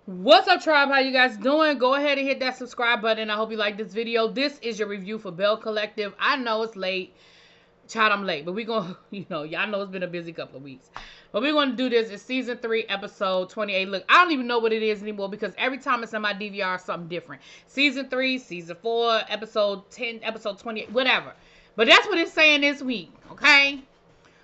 What's up, tribe? How you guys doing? Go ahead and hit that subscribe button. I hope you like this video. This is your review for Belle Collective. I know it's late. Child, I'm late. But we're going to, y'all know it's been a busy couple of weeks. But we're going to do this. It's season 3, episode 28. Look, I don't even know what it is anymore because every time it's in my DVR, it's something different. Season 3, season 4, episode 10, episode 28, whatever. But that's what it's saying this week, okay?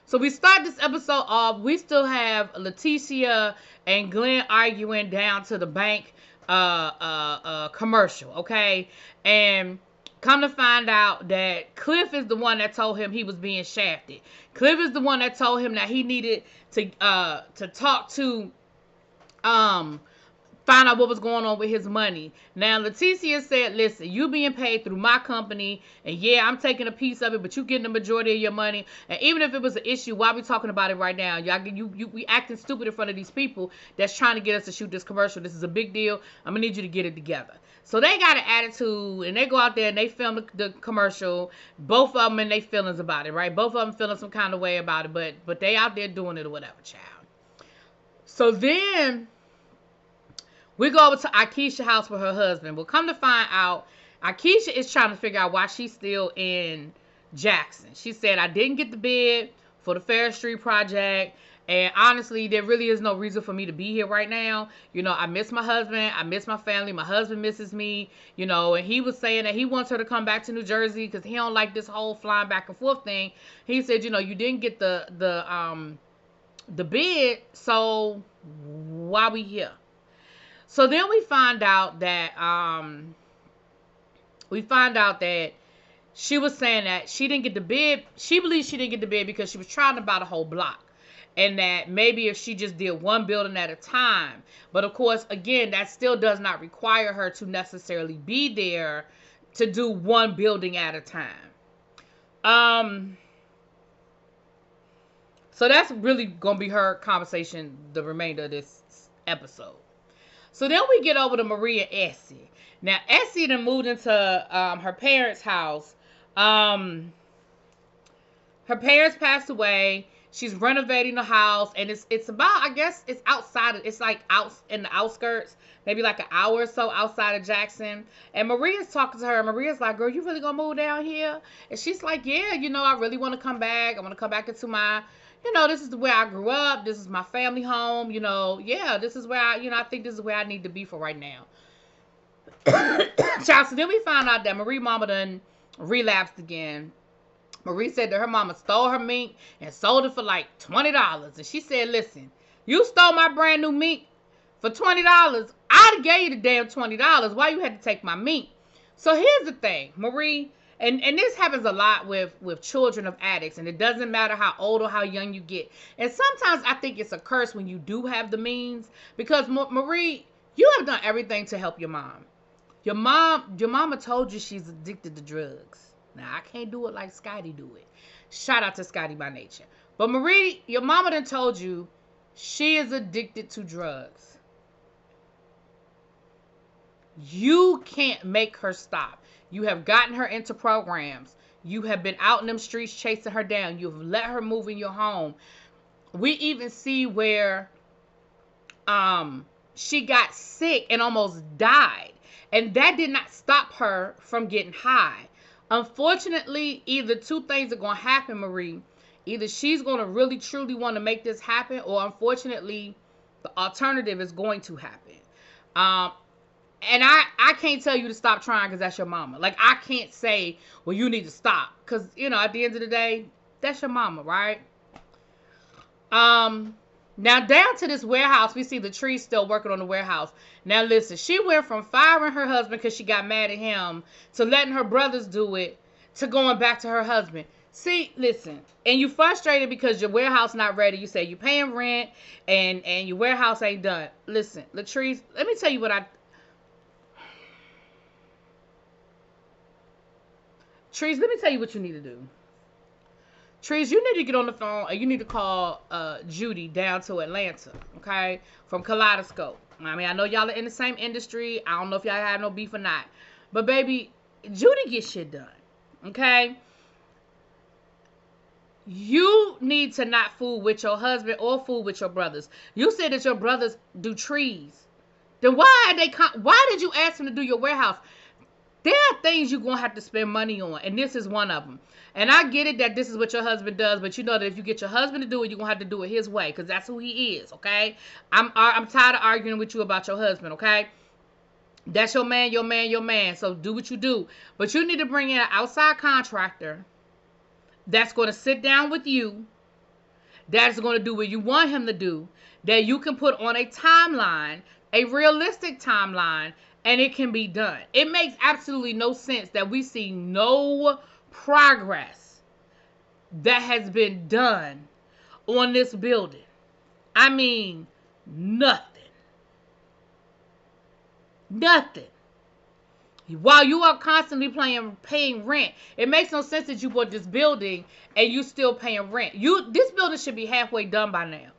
So we start this episode off. We still have Leticia and Glenn arguing down to the bank commercial, okay? And come to find out that Cliff is the one that told him he was being shafted. Cliff is the one that told him that he needed to talk to find out what was going on with his money. Now, Leticia said, listen, you being paid through my company, and yeah, I'm taking a piece of it, but you getting the majority of your money. And even if it was an issue, why are we talking about it right now? We acting stupid in front of these people that's trying to get us to shoot this commercial. This is a big deal. I'm going to need you to get it together. So they got an attitude, and they go out there and they film the commercial. Both of them and they feelings about it, right? Both of them feeling some kind of way about it, but they out there doing it or whatever, child. So then we go over to Aisha's house with her husband. We'll come to find out, Aisha is trying to figure out why she's still in Jackson. She said, I didn't get the bid for the Fair Street project. And honestly, there really is no reason for me to be here right now. I miss my husband. I miss my family. My husband misses me. And he was saying that he wants her to come back to New Jersey because he don't like this whole flying back and forth thing. He said, you didn't get the bid, so why we here? So then we find out that she was saying that she didn't get the bid. She believes she didn't get the bid because she was trying to buy the whole block. And that maybe if she just did one building at a time. But of course, again, that still does not require her to necessarily be there to do one building at a time. So that's really going to be her conversation the remainder of this episode. So then we get over to Marie and Essie. Now, Essie then moved into her parents' house. Her parents passed away. She's renovating the house. And it's about, I guess, it's outside. It's like out in the outskirts. Maybe like an hour or so outside of Jackson. And Maria's talking to her. And Maria's like, girl, you really going to move down here? And she's like, yeah, I really want to come back. I want to come back into my... this is where I grew up. This is my family home. Yeah, this is where I think this is where I need to be for right now. Child, so then we found out that Marie mama done relapsed again. Marie said that her mama stole her mink and sold it for like $20. And she said, listen, you stole my brand new mink for $20. I'd have gave you the damn $20. Why you had to take my mink? So here's the thing, Marie... And this happens a lot with children of addicts. And it doesn't matter how old or how young you get. And sometimes I think it's a curse when you do have the means. Because, Marie, you have done everything to help your mom. Your mama told you she's addicted to drugs. Now, I can't do it like Scotty do it. Shout out to Scotty by nature. But, Marie, your mama done told you she is addicted to drugs. You can't make her stop. You have gotten her into programs. You have been out in them streets chasing her down. You've let her move in your home. We even see where she got sick and almost died. And that did not stop her from getting high. Unfortunately, either two things are going to happen, Marie. Either she's going to really, truly want to make this happen, or unfortunately, the alternative is going to happen. And I can't tell you to stop trying because that's your mama. Like, I can't say, well, you need to stop. Because, at the end of the day, that's your mama, right? Now, down to this warehouse, we see the tree still working on the warehouse. Now, listen, she went from firing her husband because she got mad at him to letting her brothers do it to going back to her husband. See, listen, and you frustrated because your warehouse not ready. You say you're paying rent and your warehouse ain't done. Listen, Latrice, let me tell you what Trees, let me tell you what you need to do. Trees, you need to get on the phone and you need to call Judy down to Atlanta, okay? From Kaleidoscope. I mean, I know y'all are in the same industry. I don't know if y'all have no beef or not. But, baby, Judy gets shit done, okay? You need to not fool with your husband or fool with your brothers. You said that your brothers do trees. Then why did you ask him to do your warehouse? There are things you're going to have to spend money on, and this is one of them. And I get it that this is what your husband does, but you know that if you get your husband to do it, you're going to have to do it his way, because that's who he is, okay? I'm tired of arguing with you about your husband, okay? That's your man, your man, your man. So do what you do. But you need to bring in an outside contractor that's going to sit down with you, that's going to do what you want him to do, that you can put on a timeline, a realistic timeline, and it can be done. It makes absolutely no sense that we see no progress that has been done on this building. I mean, nothing. Nothing. While you are constantly paying rent, it makes no sense that you bought this building and you still paying rent. This building should be halfway done by now.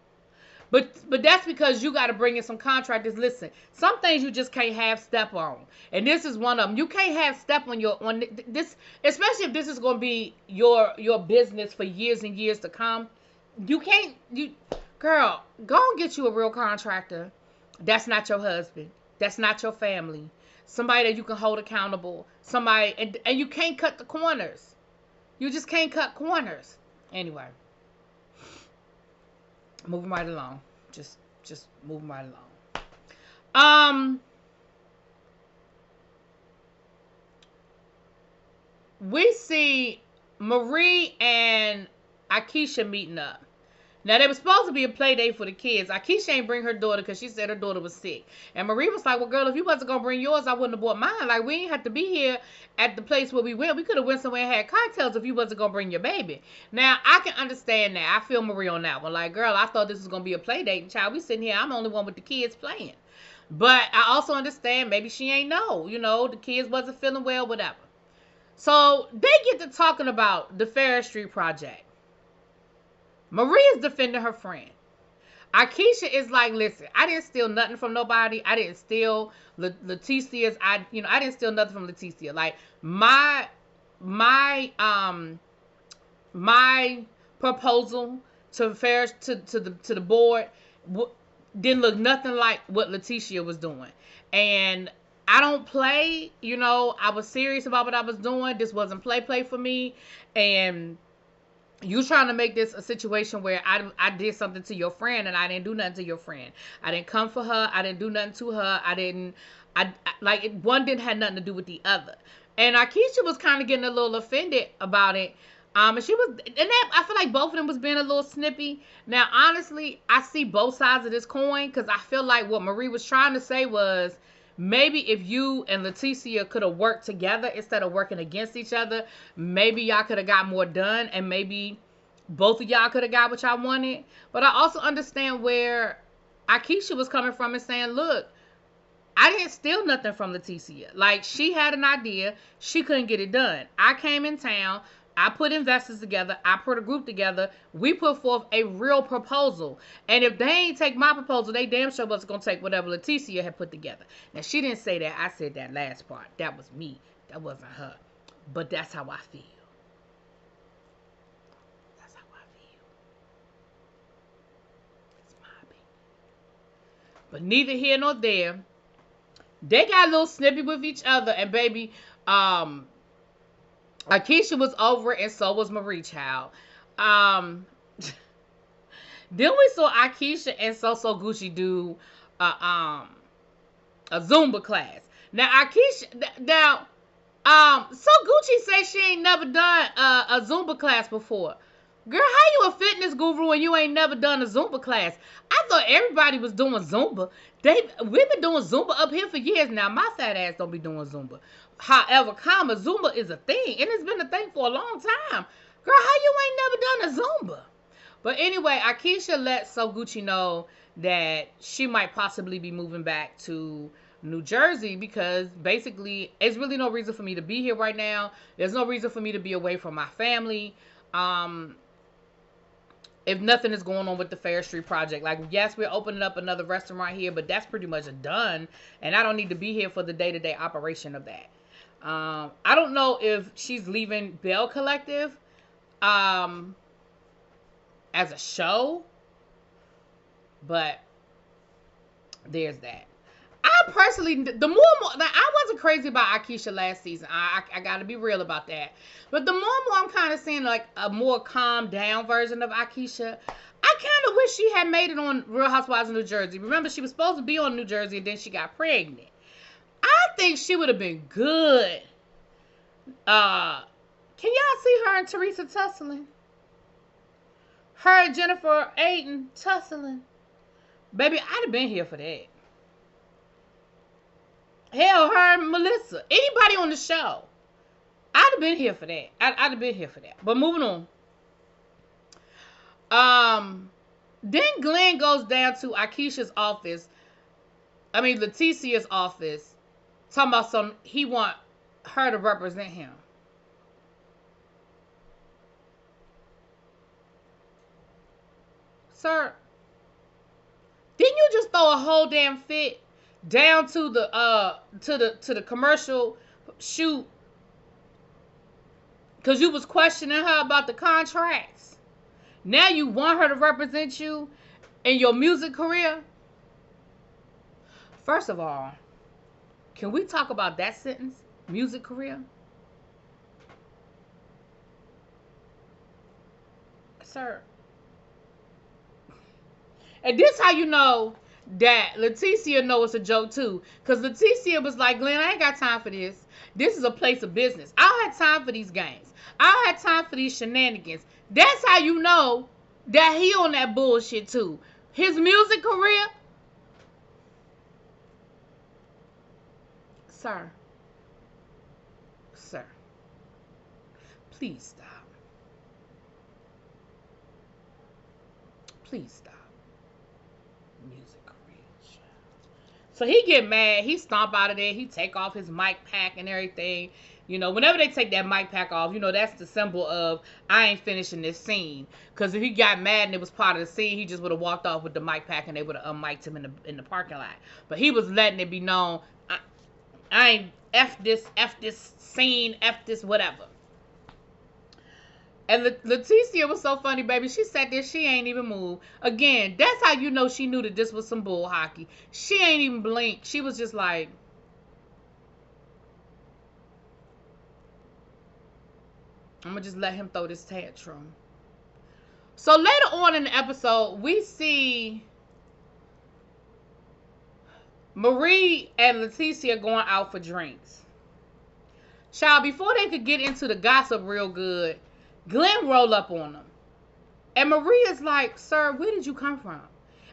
But that's because you got to bring in some contractors. Listen, some things you just can't have step on, and this is one of them. You can't have step on this, especially if this is going to be your business for years and years to come. You can't. Girl, go and get you a real contractor. That's not your husband. That's not your family. Somebody that you can hold accountable. Somebody, and you can't cut the corners. You just can't cut corners. Anyway. Moving right along. Just moving right along. We see Marie and Aisha meeting up. Now, they were supposed to be a play date for the kids. Aisha ain't bring her daughter because she said her daughter was sick. And Marie was like, well, girl, if you wasn't going to bring yours, I wouldn't have brought mine. Like, we ain't have to be here at the place where we went. We could have went somewhere and had cocktails if you wasn't going to bring your baby. Now, I can understand that. I feel Marie on that one. Like, girl, I thought this was going to be a play date. And child, we sitting here. I'm the only one with the kids playing. But I also understand maybe she ain't know. You know, the kids wasn't feeling well, whatever. So, they get to talking about the Ferris Street project. Marie is defending her friend. Aisha is like, listen, I didn't steal nothing from nobody. I didn't steal Leticia's. I didn't steal nothing from Leticia. Like my proposal to Ferris to the board didn't look nothing like what Leticia was doing. And I don't play. I was serious about what I was doing. This wasn't play for me. And you trying to make this a situation where I did something to your friend and I didn't do nothing to your friend. I didn't come for her. I didn't do nothing to her. One didn't have nothing to do with the other. And Aisha was kind of getting a little offended about it. And I feel like both of them was being a little snippy. Now, honestly, I see both sides of this coin because I feel like what Marie was trying to say was, maybe if you and Leticia could have worked together instead of working against each other, maybe y'all could have got more done, and maybe both of y'all could have got what y'all wanted. But I also understand where Aisha was coming from and saying, look, I didn't steal nothing from Leticia. Like, she had an idea. She couldn't get it done. I came in town. I put investors together. I put a group together. We put forth a real proposal. And if they ain't take my proposal, they damn sure was going to take whatever Leticia had put together. Now, she didn't say that. I said that last part. That was me. That wasn't her. But that's how I feel. That's how I feel. It's my opinion. But neither here nor there. They got a little snippy with each other. And baby, Aisha was over it, and so was Marie, child. Then we saw Aisha and So Gucci do a Zumba class. Now So Gucci says she ain't never done a Zumba class before. Girl, how you a fitness guru and you ain't never done a Zumba class? I thought everybody was doing Zumba. We've been doing Zumba up here for years now. My fat ass don't be doing Zumba. However, Zumba is a thing, and it's been a thing for a long time. Girl, how you ain't never done a Zumba? But anyway, Aisha let So Gucci know that she might possibly be moving back to New Jersey because basically, there's really no reason for me to be here right now. There's no reason for me to be away from my family. If nothing is going on with the Ferris Street project. Like, yes, we're opening up another restaurant here, but that's pretty much done. And I don't need to be here for the day-to-day operation of that. I don't know if she's leaving Belle Collective as a show, but there's that. I personally, the more like, I wasn't crazy about Aisha last season. I got to be real about that. But the more I'm kind of seeing like a more calm down version of Aisha. I kind of wish she had made it on Real Housewives of New Jersey. Remember, she was supposed to be on New Jersey and then she got pregnant. I think she would have been good. Can y'all see her and Teresa tussling? Her and Jennifer Aiden tussling. Baby, I'd have been here for that. Hell, her and Melissa. Anybody on the show. I'd have been here for that. I'd have been here for that. But moving on. Then Glenn goes down to Aisha's office. I mean, Leticia's office. Talking about he want her to represent him. Sir, didn't you just throw a whole damn fit down to the commercial shoot because you was questioning her about the contracts? Now you want her to represent you in your music career? First of all, can we talk about that sentence? Music career? Sir. And this how you know that Leticia know it's a joke too. Because Leticia was like, Glenn, I ain't got time for this. This is a place of business. I don't have time for these games. I don't have time for these shenanigans. That's how you know that he on that bullshit too. His music career? Sir. Sir. Please stop. Please stop. Music career. So he get mad. He stomp out of there. He take off his mic pack and everything. You know, whenever they take that mic pack off, you know, that's the symbol of I ain't finishing this scene. Because if he got mad and it was part of the scene, he just would have walked off with the mic pack and they would have unmiked him in the parking lot. But he was letting it be known, I ain't F this scene, F this whatever. And Leticia was so funny, baby. She sat there. She ain't even moved. Again, that's how you know she knew that this was some bull hockey. She ain't even blinked. She was just like, I'm going to just let him throw this tantrum. So later on in the episode, we see Marie and Leticia going out for drinks. Child, before they could get into the gossip real good, Glenn roll up on them. And Marie is like, sir, where did you come from?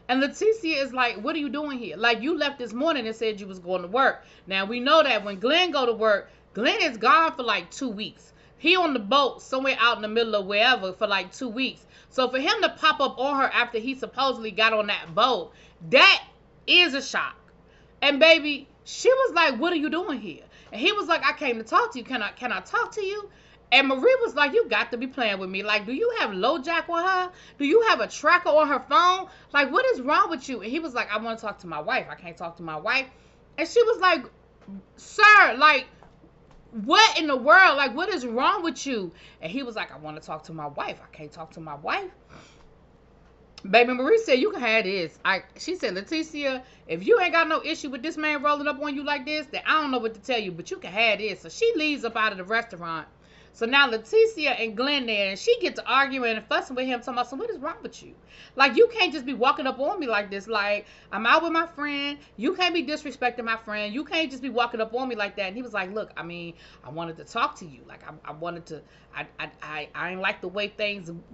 And Leticia is like, what are you doing here? Like, you left this morning and said you was going to work. Now, we know that when Glenn go to work, Glenn is gone for like 2 weeks. He on the boat somewhere out in the middle of wherever for like 2 weeks. So for him to pop up on her after he supposedly got on that boat, that is a shock. And baby, she was like, what are you doing here? And he was like, I came to talk to you. Can I talk to you? And Marie was like, you got to be playing with me. Like, do you have LoJack on her? Do you have a tracker on her phone? Like, what is wrong with you? And he was like, I want to talk to my wife. I can't talk to my wife. And she was like, sir, like, what in the world? Like, what is wrong with you? And he was like, I want to talk to my wife. I can't talk to my wife. Baby Marie said, you can have this. She said, Leticia, if you ain't got no issue with this man rolling up on you like this, then I don't know what to tell you, but you can have this. So she leaves up out of the restaurant. So now Leticia and Glenn there, and she gets to arguing and fussing with him, talking about, so what is wrong with you? Like, you can't just be walking up on me like this. Like, I'm out with my friend. You can't be disrespecting my friend. You can't just be walking up on me like that. And he was like, look, I mean, I wanted to talk to you. Like, I wanted to, I ain't like the way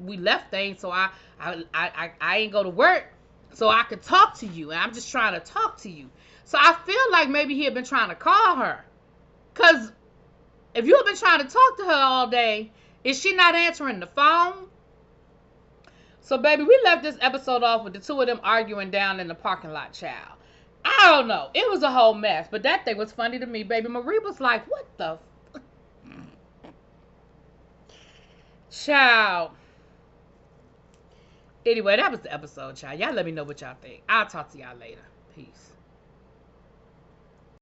we left things, so I ain't go to work so I could talk to you. And I'm just trying to talk to you. So I feel like maybe he had been trying to call her. Because if you have been trying to talk to her all day, is she not answering the phone? So, baby, we left this episode off with the two of them arguing down in the parking lot, child. I don't know. It was a whole mess. But that thing was funny to me, baby. Marie was like, what the child. Anyway, that was the episode, child. Y'all let me know what y'all think. I'll talk to y'all later. Peace.